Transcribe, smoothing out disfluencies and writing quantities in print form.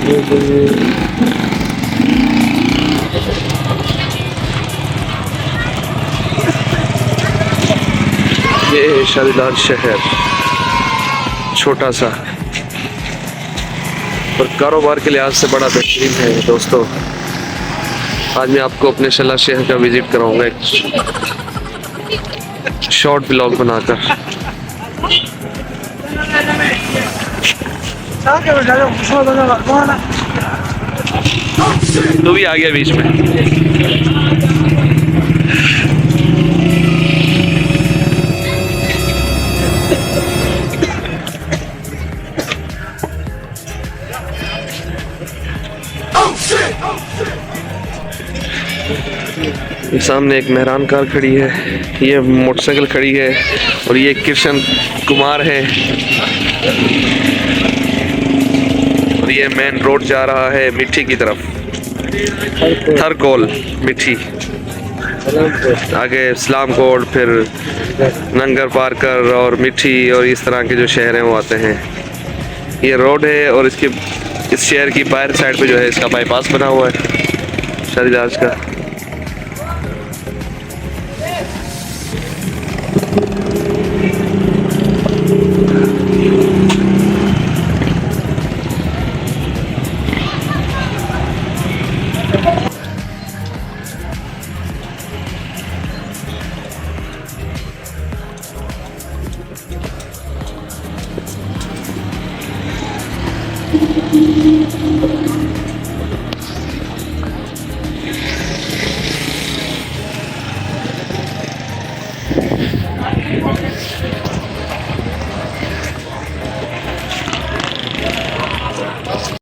ये शादीलाल शहर छोटा सा और कारोबार के लिहाज से बड़ा बेहतरीन है दोस्तों। आज मैं आपको अपने शला शहर का विजिट कराऊंगा एक शॉर्ट ब्लॉग बनाकर। तो भी आ गया बीच में। सामने एक मेहरान कार खड़ी है, ये मोटरसाइकिल खड़ी है और ये कृष्ण कुमार है और ये मेन रोड जा रहा है मिट्टी की तरफ, थरकोल मिट्टी, आगे इस्लाम कोट, फिर नंगर पारकर और मिट्टी और इस तरह के जो शहर हैं वो आते हैं। ये रोड है और इसके इस शहर की बाहर साइड पे जो है इसका बाईपास बना हुआ है शादीलाल का।